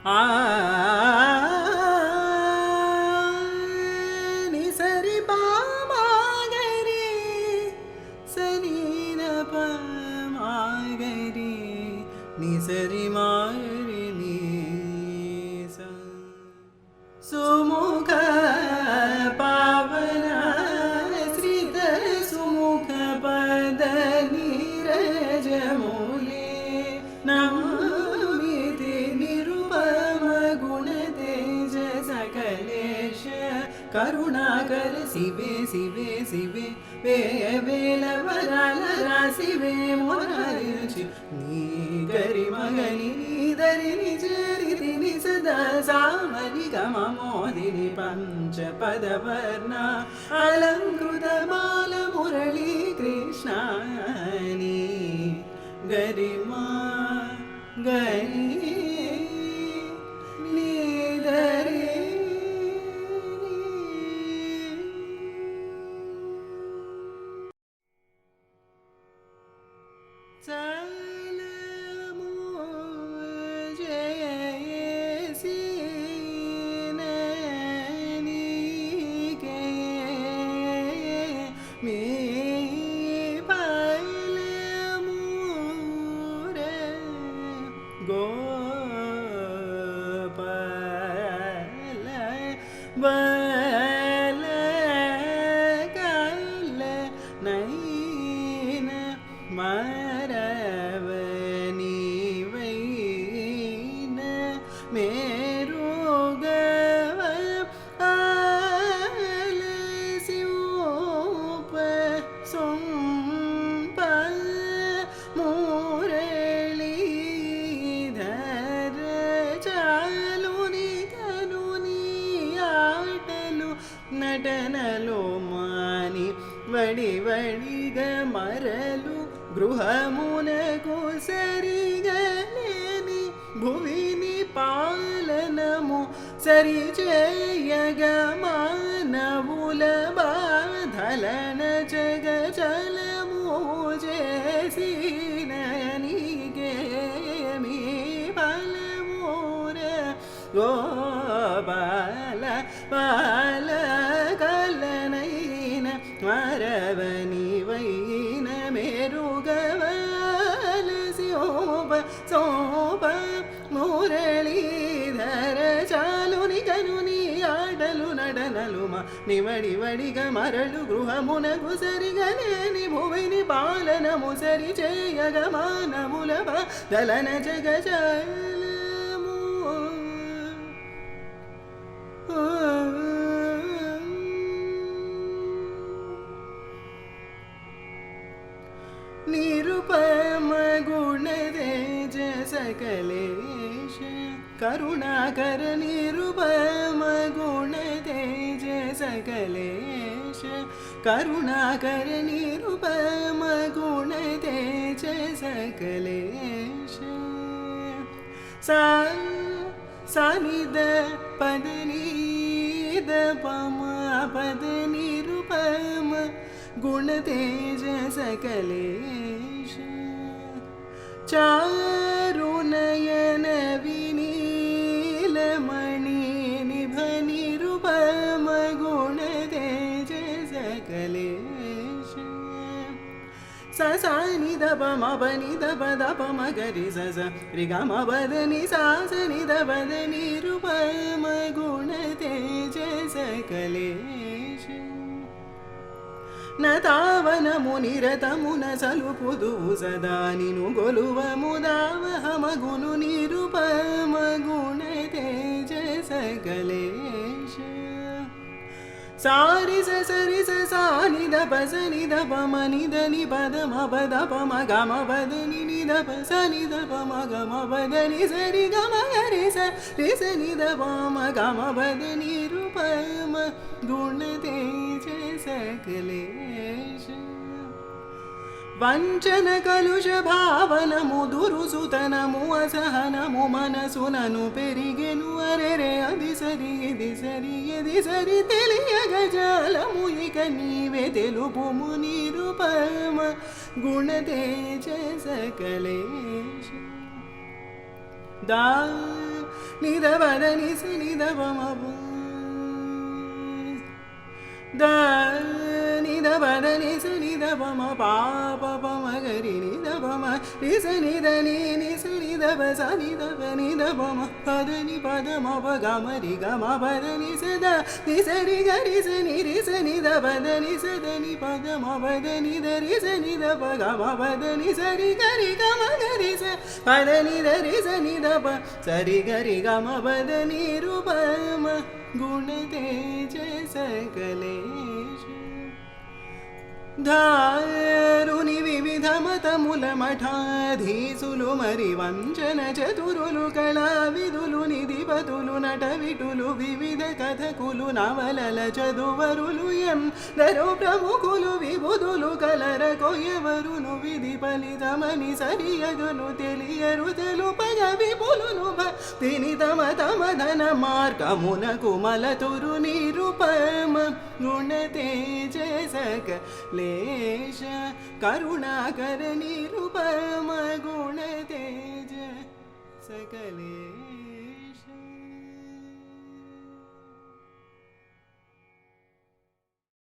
ఆ ని సరి పా మా గరి సని ద ప మా గరి ని సరి మా గరి ని స సుముఖ పావన శ్రీత సుముఖ పద నీరజ మూలే నమామితి నిరుపమ గుణ తేజ సకలేశ కరుణాకర శివే శివే శివే వేల వరాల రాశివే మొరారిచి నీ గరి మగని నీదరి నిజరితి ని సదా సామని గమ మోదిని పంచ పదవర్ణ అలంకృత బాల మురళీ కృష్ణాని గరిమా గరి నీదరి చలము జయసి ననికే మీ పలముర గోపాల బల కల నైన మరవని వైన మేరుగవ ఆలసిఊప సొంప మురళీధర చాలుని కనుని ఆటలు నటనలో మాని వడి వడిగ మరలు గృహమునకు సరిగలేని భువిని పాలనము సరిచేయగ మానవుల బాధలన జగ చలము చేసిననిగే మీ బలమూర గోపాల బాల కలనైన మరవని వైన మేరుగవల శోభ శోభ మురళీధర చాలుని కనుని ఆటలు నడనలు నివడి వడిగ మరలు గృహమునకు సరిగలేని భువిని పాలనము సరి చేయగ మానవుల దలన జగ చలము నిరుపమ గుణ తేజ సకలేశ కరుణాకర నిరుపమ గుణ తేజ సకలేశ కరుణాకర నిరుపమ గుణ తేజ సకలేశ సానిద పదనీద పమ పద నిరుపమ गुण तेज सकलेश चारु नयन विनील मणि निभ निरुपम गुण तेज सकलेश ससा नि द प म प नि द प द प म ग रि स स रि ग म प द नि सा स नि द प द निरुपम गुण तेज सकलेश నతావనము నిరతమున సలుపుదువు సదా నిను గొలువముదావహమగును నిరుపమ గుణ తేజ సకలేశ సారి సరి సాని ద పస ని ద ప మ ని ద ని పద మ పద ప మ గ మ పద ని ని ద ప స ని ద ప మ గ మ పద ని స రి గ మ గ రి స ని ద ప మ గ మ పద నిరుపమ గుణ తేజ सकलेश వంచన కలుష భావనము దురుసుతనము అసహనము మనసునను పెరిగెను అరెరే అది సరి ఇది సరి ఇది సరి తెలియగ జాలము ఇక నీవే తెలుపుము నిరుపమ గుణ తేజ సకలేశ దా నిద పద నిస నిద పమ ద నిద పద నిస నిద పమ పాప పమ గరి నిద పమ నిస నిద ని నిస నిద ప స నిద ప నిద పమ పద ని పద మ ప గ మ రి గ మ పద ని స ద ని స రి గ రి స ని రి స ని ద పద ని స ద ని పద మ పద ని ద రి స ని ద ప గ మ పద ని స రి గ మ గ రి స పద ని ద రి స ని ద ప స రి గ మ పద ని రు ప మ గుణ తేజ సకలేశ ధారుని వివిధ మతముల మఠాధీసులు మరి వంచన చతురులు కళావిధులు నిధిపతులు నటవిటులు వివిధ కథకులు నవలల చదువరులు ఎందరో ప్రముఖులు విబుధులు కలర కొయ్యవరును విధి ఫలితమని సరియగును తెలియరు తెలుపగ విపులును భక్తిని తమ తమ ధన మార్గమునకు మలతురు నిరుపమ గుణ తేజ సకలేశ కరుణాకర నిరుపమ గుణ తేజ సకలేశ